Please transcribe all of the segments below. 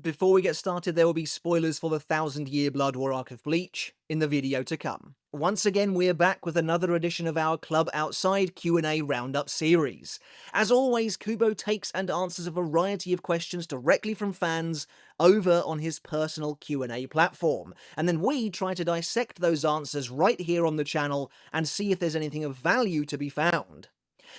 Before we get started, there will be spoilers for the 1000-Year Blood War arc of Bleach in the video to come. Once again, we're back with another edition of our Klub Outside Q&A Round-up series. As always, Kubo takes and answers a variety of questions directly from fans over on his personal Q&A platform, and then we try to dissect those answers right here on the channel and see if there's anything of value to be found.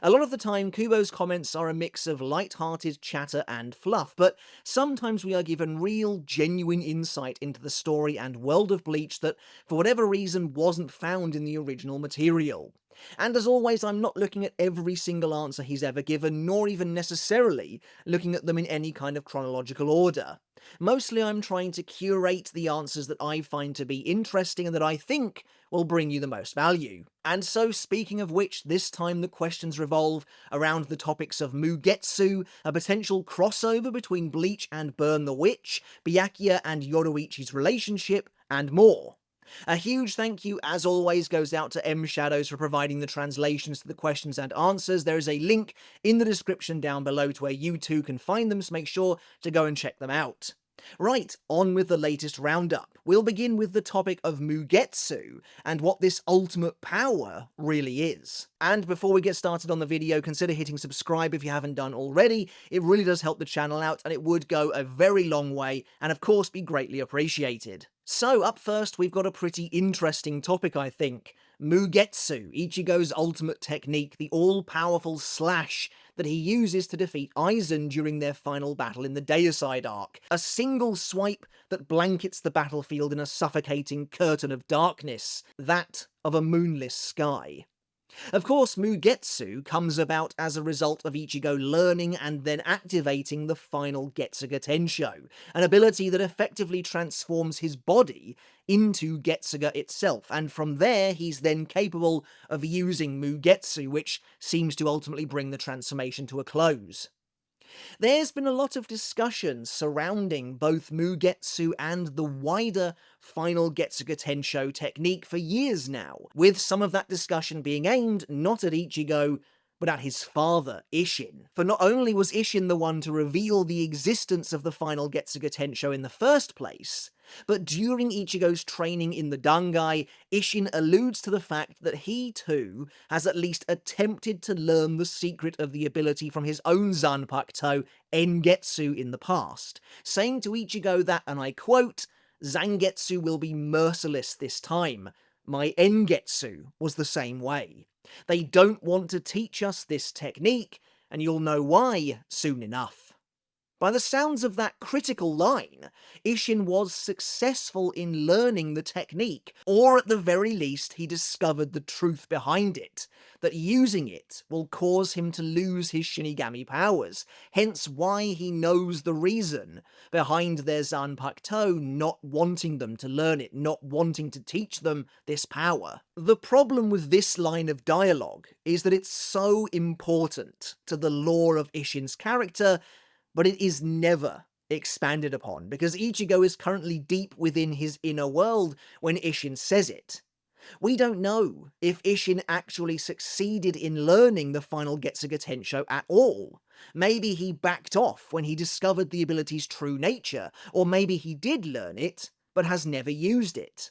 A lot of the time, Kubo's comments are a mix of light-hearted chatter and fluff, but sometimes we are given real, genuine insight into the story and world of Bleach that, for whatever reason, wasn't found in the original material. And as always, I'm not looking at every single answer he's ever given, nor even necessarily looking at them in any kind of chronological order. Mostly I'm trying to curate the answers that I find to be interesting and that I think will bring you the most value. And so, speaking of which, this time the questions revolve around the topics of Mugetsu, a potential crossover between Bleach and Burn the Witch, Byakuya and Yoruichi's relationship, and more. A huge thank you, as always, goes out to M Shadows for providing the translations to the questions and answers. There is a link in the description down below to where you too can find them, so make sure to go and check them out. Right, on with the latest roundup. We'll begin with the topic of Mugetsu, and what this ultimate power really is. And before we get started on the video, consider hitting subscribe if you haven't done already. It really does help the channel out, and it would go a very long way, and of course be greatly appreciated. So, up first, we've got a pretty interesting topic, I think. Mugetsu, Ichigo's ultimate technique, the all-powerful slash that he uses to defeat Aizen during their final battle in the Deicide arc. A single swipe that blankets the battlefield in a suffocating curtain of darkness, that of a moonless sky. Of course, Mugetsu comes about as a result of Ichigo learning and then activating the final Getsuga Tensho, an ability that effectively transforms his body into Getsuga itself, and from there he's then capable of using Mugetsu, which seems to ultimately bring the transformation to a close. There's been a lot of discussion surrounding both Mugetsu and the wider final Getsuga Tensho technique for years now, with some of that discussion being aimed not at Ichigo, but at his father, Isshin. For not only was Isshin the one to reveal the existence of the final Getsuga Tensho in the first place, but during Ichigo's training in the Dangai, Isshin alludes to the fact that he too has at least attempted to learn the secret of the ability from his own Zanpakuto, Engetsu, in the past, saying to Ichigo that, and I quote, "Zangetsu will be merciless this time. My Engetsu was the same way. They don't want to teach us this technique, and you'll know why soon enough." By the sounds of that critical line, Isshin was successful in learning the technique, or at the very least he discovered the truth behind it, that using it will cause him to lose his Shinigami powers, hence why he knows the reason behind their Zanpakuto not wanting them to learn it, not wanting to teach them this power. The problem with this line of dialogue is that it's so important to the lore of Isshin's character, but it is never expanded upon, because Ichigo is currently deep within his inner world when Isshin says it. We don't know if Isshin actually succeeded in learning the final Getsuga Tensho at all. Maybe he backed off when he discovered the ability's true nature, or maybe he did learn it, but has never used it.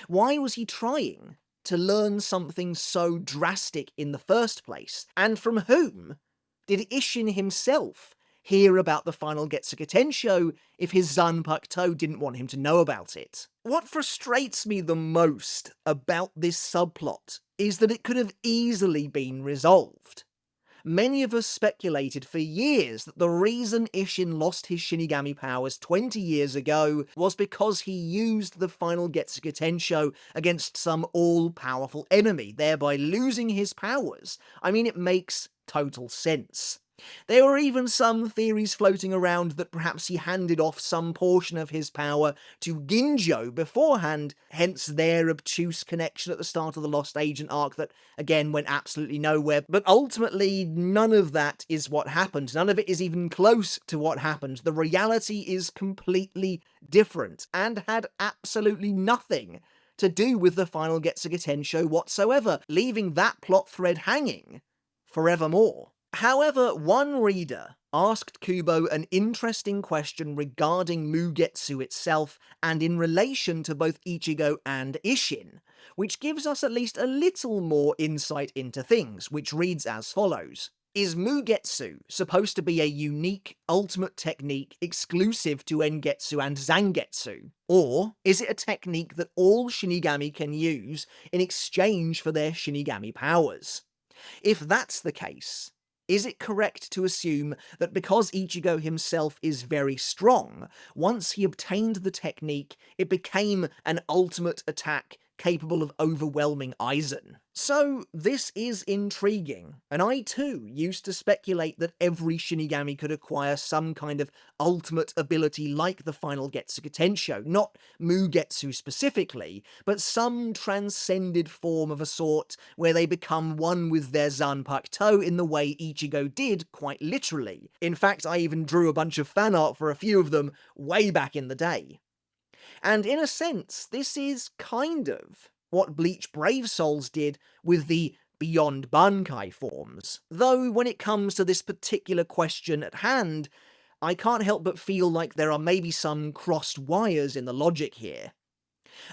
Why was he trying to learn something so drastic in the first place, and from whom did Isshin himself hear about the final Getsuga Tensho if his Zanpakuto didn't want him to know about it? What frustrates me the most about this subplot is that it could have easily been resolved. Many of us speculated for years that the reason Isshin lost his Shinigami powers 20 years ago was because he used the final Getsuga Tensho against some all-powerful enemy, thereby losing his powers. I mean, it makes total sense. There were even some theories floating around that perhaps he handed off some portion of his power to Ginjo beforehand, hence their obtuse connection at the start of the Lost Agent arc that, again, went absolutely nowhere. But ultimately, none of that is what happened. None of it is even close to what happened. The reality is completely different, and had absolutely nothing to do with the final Getsuga Tensho whatsoever, leaving that plot thread hanging forevermore. However, one reader asked Kubo an interesting question regarding Mugetsu itself and in relation to both Ichigo and Isshin, which gives us at least a little more insight into things, which reads as follows. Is Mugetsu supposed to be a unique, ultimate technique exclusive to Engetsu and Zangetsu? Or is it a technique that all Shinigami can use in exchange for their Shinigami powers? If that's the case, is it correct to assume that because Ichigo himself is very strong, once he obtained the technique, it became an ultimate attack capable of overwhelming Aizen? So this is intriguing, and I too used to speculate that every Shinigami could acquire some kind of ultimate ability like the final Getsuga Tensho, not Mugetsu specifically, but some transcended form of a sort where they become one with their Zanpakuto in the way Ichigo did, quite literally. In fact, I even drew a bunch of fan art for a few of them way back in the day. And in a sense, this is kind of what Bleach Brave Souls did with the Beyond Bankai forms. Though when it comes to this particular question at hand, I can't help but feel like there are maybe some crossed wires in the logic here.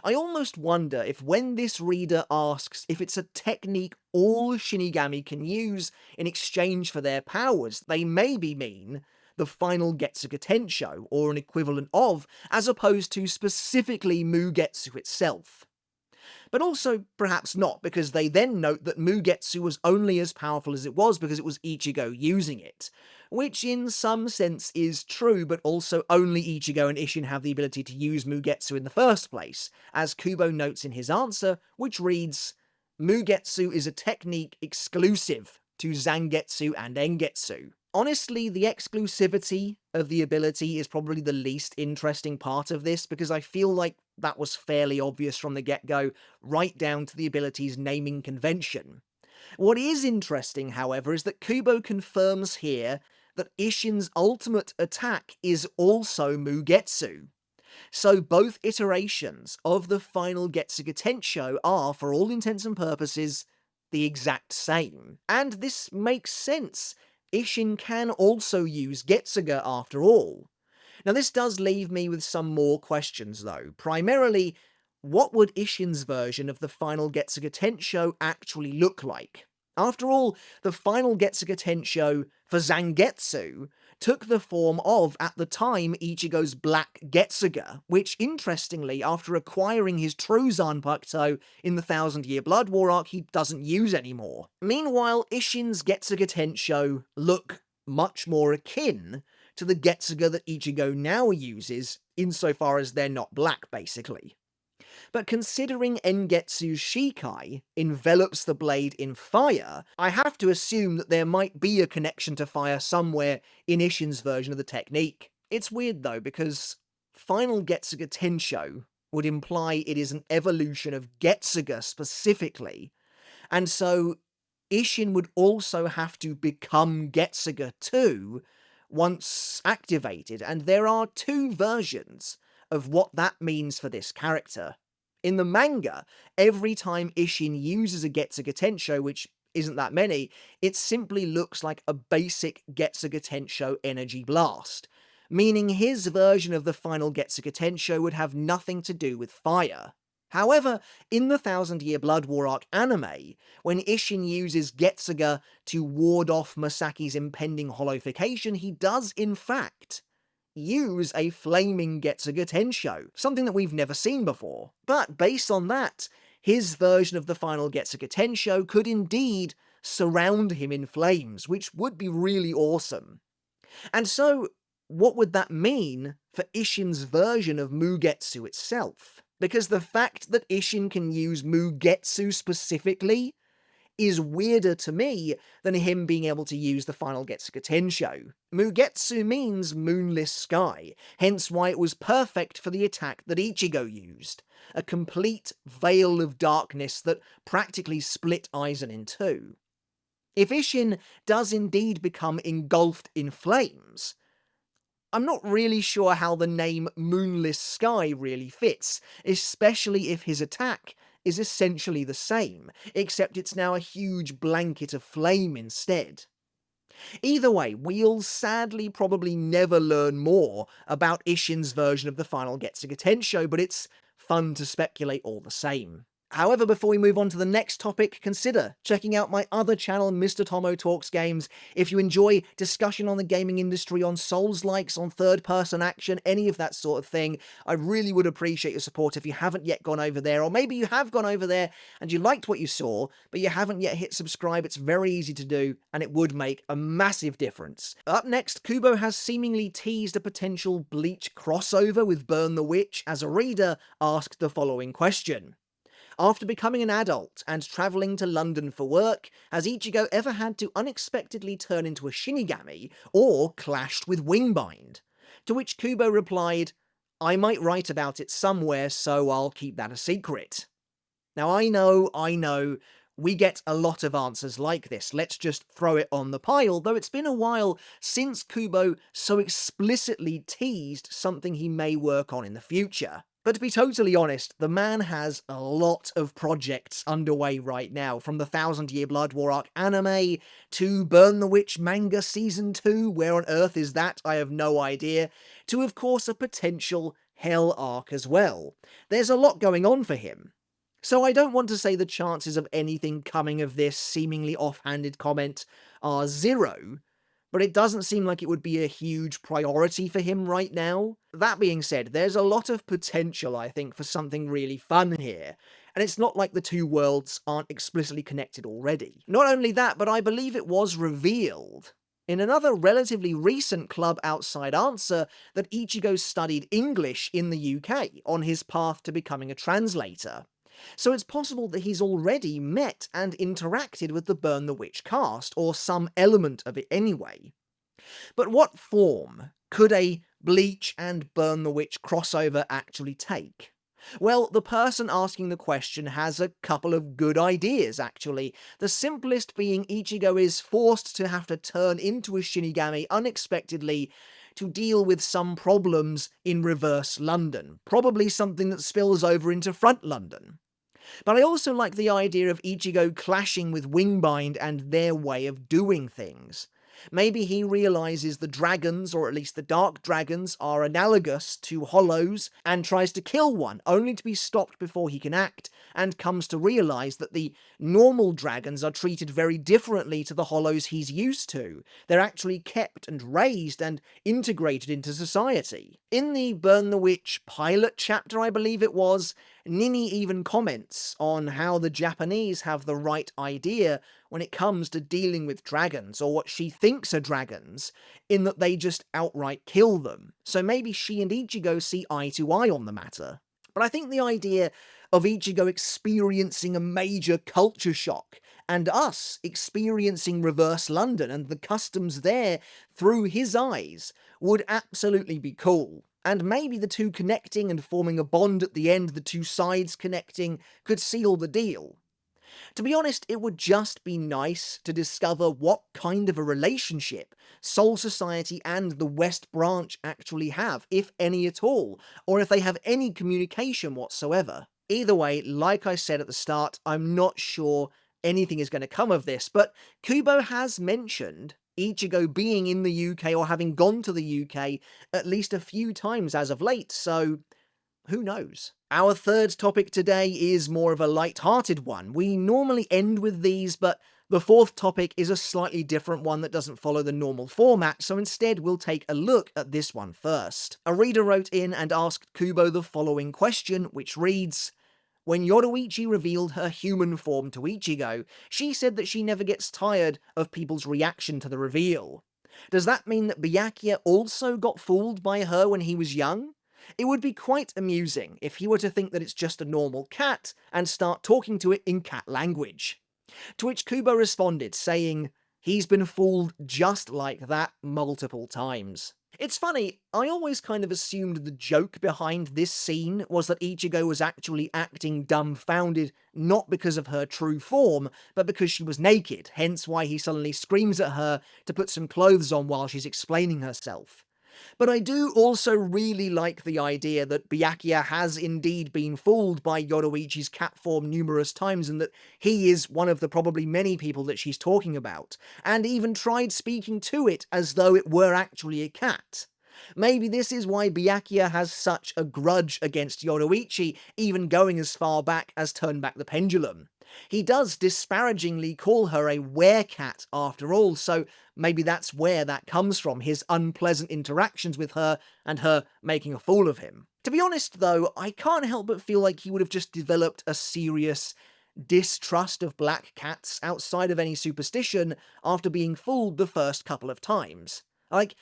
I almost wonder if when this reader asks if it's a technique all Shinigami can use in exchange for their powers, they maybe mean the final Getsuga Tensho, or an equivalent of, as opposed to specifically Mugetsu itself. But also, perhaps not, because they then note that Mugetsu was only as powerful as it was because it was Ichigo using it. Which in some sense is true, but also only Ichigo and Isshin have the ability to use Mugetsu in the first place, as Kubo notes in his answer, which reads, Mugetsu is a technique exclusive to Zangetsu and Engetsu. Honestly, the exclusivity of the ability is probably the least interesting part of this, because I feel like that was fairly obvious from the get-go, right down to the ability's naming convention. What is interesting, however, is that Kubo confirms here that Isshin's ultimate attack is also Mugetsu. So both iterations of the final Getsuga Tensho are, for all intents and purposes, the exact same. And this makes sense. Isshin can also use Getsuga after all. Now this does leave me with some more questions though. Primarily, what would Isshin's version of the final Getsuga Tensho actually look like? After all, the final Getsuga Tensho for Zangetsu took the form of, at the time, Ichigo's Black Getsuga, which, interestingly, after acquiring his true Zanpakuto in the Thousand Year Blood War arc, he doesn't use anymore. Meanwhile, Isshin's Getsuga Tensho look much more akin to the Getsuga that Ichigo now uses, insofar as they're not black, basically. But considering Engetsu's Shikai envelops the blade in fire, I have to assume that there might be a connection to fire somewhere in Isshin's version of the technique. It's weird though, because Final Getsuga Tensho would imply it is an evolution of Getsuga specifically, and so Isshin would also have to become Getsuga too, once activated, and there are two versions of what that means for this character. In the manga, every time Isshin uses a Getsuga Tensho, which isn't that many, it simply looks like a basic Getsuga Tensho energy blast, meaning his version of the final Getsuga Tensho would have nothing to do with fire. However, in the Thousand Year Blood War arc anime, when Isshin uses Getsuga to ward off Masaki's impending hollowification, he does in fact use a flaming Getsuga Tensho, something that we've never seen before. But based on that, his version of the final Getsuga Tensho could indeed surround him in flames, which would be really awesome. And so, what would that mean for Isshin's version of Mugetsu itself? Because the fact that Isshin can use Mugetsu specifically is weirder to me than him being able to use the final Getsuga Tensho. Mugetsu means moonless sky, hence why it was perfect for the attack that Ichigo used. A complete veil of darkness that practically split Aizen in two. If Isshin does indeed become engulfed in flames, I'm not really sure how the name Moonless Sky really fits, especially if his attack is essentially the same, except it's now a huge blanket of flame instead. Either way, we'll sadly probably never learn more about Isshin's version of the final Getsuga Tensho, but it's fun to speculate all the same. However, before we move on to the next topic, consider checking out my other channel, Mr. Tomo Talks Games. If you enjoy discussion on the gaming industry, on Souls-likes, on third-person action, any of that sort of thing, I really would appreciate your support if you haven't yet gone over there, or maybe you have gone over there and you liked what you saw, but you haven't yet hit subscribe. It's very easy to do, and it would make a massive difference. Up next, Kubo has seemingly teased a potential Bleach crossover with Burn the Witch as a reader asked the following question. After becoming an adult and travelling to London for work, has Ichigo ever had to unexpectedly turn into a Shinigami or clashed with Wingbind? To which Kubo replied, I might write about it somewhere, so I'll keep that a secret. Now I know, we get a lot of answers like this, let's just throw it on the pile, though it's been a while since Kubo so explicitly teased something he may work on in the future. But to be totally honest, the man has a lot of projects underway right now, from the Thousand Year Blood War arc anime, to Burn the Witch manga season 2, where on earth is that, I have no idea, to of course a potential Hell arc as well. There's a lot going on for him. So I don't want to say the chances of anything coming of this seemingly offhanded comment are zero, but it doesn't seem like it would be a huge priority for him right now. That being said, there's a lot of potential, I think, for something really fun here, and it's not like the two worlds aren't explicitly connected already. Not only that, but I believe it was revealed in another relatively recent Klub Outside answer that Ichigo studied English in the UK on his path to becoming a translator. So it's possible that he's already met and interacted with the Burn the Witch cast, or some element of it anyway. But what form could a Bleach and Burn the Witch crossover actually take? Well, the person asking the question has a couple of good ideas, actually. The simplest being Ichigo is forced to have to turn into a Shinigami unexpectedly to deal with some problems in reverse London. Probably something that spills over into front London. But I also like the idea of Ichigo clashing with Wingbind and their way of doing things. Maybe he realises the dragons, or at least the dark dragons, are analogous to hollows, and tries to kill one, only to be stopped before he can act, and comes to realise that the normal dragons are treated very differently to the hollows he's used to. They're actually kept and raised and integrated into society. In the Burn the Witch pilot chapter, I believe it was, Nini even comments on how the Japanese have the right idea when it comes to dealing with dragons, or what she thinks are dragons, in that they just outright kill them. So maybe she and Ichigo see eye to eye on the matter. But I think the idea of Ichigo experiencing a major culture shock, and us experiencing reverse London and the customs there through his eyes, would absolutely be cool. And maybe the two connecting and forming a bond at the end, the two sides connecting, could seal the deal. To be honest, it would just be nice to discover what kind of a relationship Soul Society and the West Branch actually have, if any at all, or if they have any communication whatsoever. Either way, like I said at the start, I'm not sure anything is going to come of this, but Kubo has mentioned Ichigo being in the UK or having gone to the UK at least a few times as of late, so who knows? Our third topic today is more of a light-hearted one. We normally end with these, but the fourth topic is a slightly different one that doesn't follow the normal format, so instead we'll take a look at this one first. A reader wrote in and asked Kubo the following question, which reads, when Yoruichi revealed her human form to Ichigo, she said that she never gets tired of people's reaction to the reveal. Does that mean that Byakuya also got fooled by her when he was young? It would be quite amusing if he were to think that it's just a normal cat and start talking to it in cat language. To which Kubo responded, saying, he's been fooled just like that multiple times. It's funny, I always kind of assumed the joke behind this scene was that Ichigo was actually acting dumbfounded not because of her true form, but because she was naked, hence why he suddenly screams at her to put some clothes on while she's explaining herself. But I do also really like the idea that Byakuya has indeed been fooled by Yoruichi's cat form numerous times, and that he is one of the probably many people that she's talking about, and even tried speaking to it as though it were actually a cat. Maybe this is why Byakuya has such a grudge against Yoruichi, even going as far back as Turn Back the Pendulum. He does disparagingly call her a werecat after all, so maybe that's where that comes from, his unpleasant interactions with her and her making a fool of him. To be honest though, I can't help but feel like he would have just developed a serious distrust of black cats outside of any superstition after being fooled the first couple of times. Like,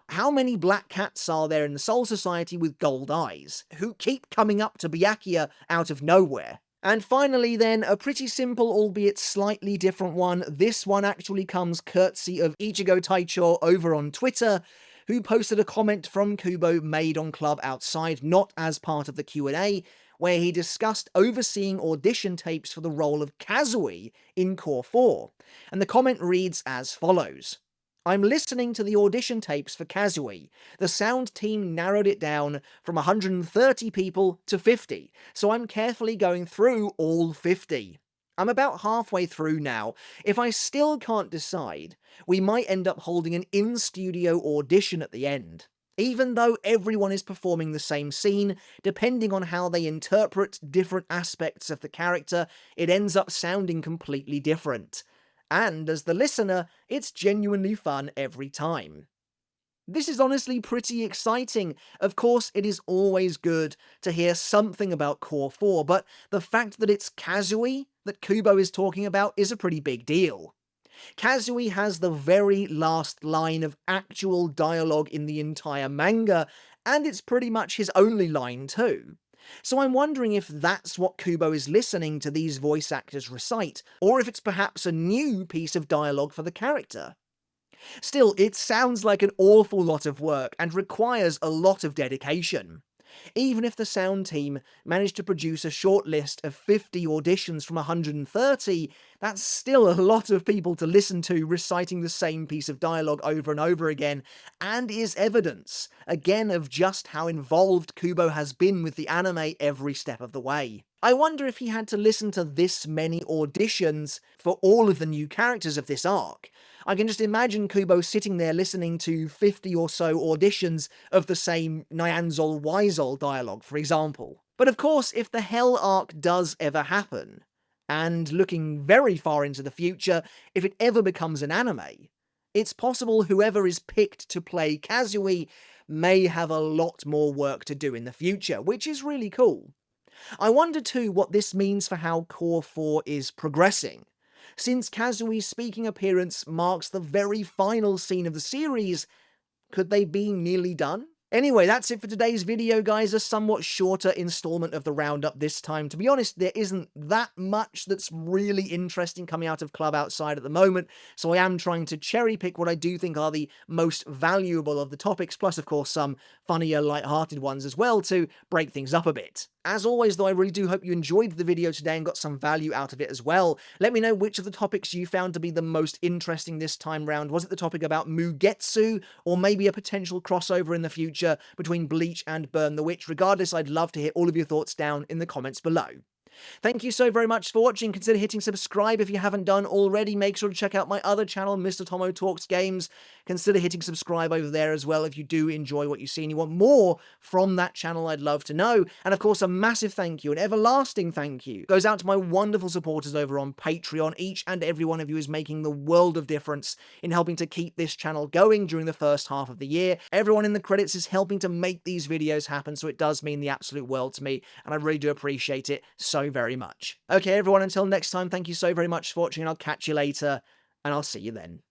how many black cats are there in the Soul Society with gold eyes, who keep coming up to Byakuya out of nowhere? And finally then, a pretty simple albeit slightly different one. This one actually comes courtesy of Ichigo Taicho over on Twitter, who posted a comment from Kubo made on Klub Outside, not as part of the Q&A, where he discussed overseeing audition tapes for the role of Kazui in Core 4. And the comment reads as follows. I'm listening to the audition tapes for Kazui. The sound team narrowed it down from 130 people to 50, so I'm carefully going through all 50. I'm about halfway through now. If I still can't decide, we might end up holding an in-studio audition at the end. Even though everyone is performing the same scene, depending on how they interpret different aspects of the character, it ends up sounding completely different. And as the listener, it's genuinely fun every time. This is honestly pretty exciting. Of course, it is always good to hear something about Core 4, but the fact that it's Kazui that Kubo is talking about is a pretty big deal. Kazui has the very last line of actual dialogue in the entire manga, and it's pretty much his only line too. So I'm wondering if that's what Kubo is listening to these voice actors recite, or if it's perhaps a new piece of dialogue for the character. Still, it sounds like an awful lot of work and requires a lot of dedication. Even if the sound team managed to produce a short list of 50 auditions from 130, that's still a lot of people to listen to reciting the same piece of dialogue over and over again, and is evidence, again, of just how involved Kubo has been with the anime every step of the way. I wonder if he had to listen to this many auditions for all of the new characters of this arc. I can just imagine Kubo sitting there listening to 50 or so auditions of the same Nyanzol Wyzol dialogue, for example. But of course, if the Hell arc does ever happen, and looking very far into the future, if it ever becomes an anime, it's possible whoever is picked to play Kazui may have a lot more work to do in the future, which is really cool. I wonder too what this means for how Core 4 is progressing. Since Kazui's speaking appearance marks the very final scene of the series, could they be nearly done? Anyway, that's it for today's video, guys. A somewhat shorter installment of the roundup this time. To be honest, there isn't that much that's really interesting coming out of Klub Outside at the moment, so I am trying to cherry pick what I do think are the most valuable of the topics, plus of course some funnier, light-hearted ones as well to break things up a bit. As always, though, I really do hope you enjoyed the video today and got some value out of it as well. Let me know which of the topics you found to be the most interesting this time round. Was it the topic about Mugetsu, or maybe a potential crossover in the future between Bleach and Burn the Witch? Regardless, I'd love to hear all of your thoughts down in the comments below. Thank you so very much for watching. Consider hitting subscribe if you haven't done already. Make sure to check out my other channel, Mr. Tomo Talks Games. Consider hitting subscribe over there as well if you do enjoy what you see and you want more from that channel. I'd love to know. And of course, a massive thank you, an everlasting thank you, goes out to my wonderful supporters over on Patreon. Each and every one of you is making the world of difference in helping to keep this channel going during the first half of the year. Everyone in the credits is helping to make these videos happen, so it does mean the absolute world to me, and I really do appreciate it so very much. Okay, everyone, until next time, thank you so very much for watching, and I'll catch you later, and I'll see you then.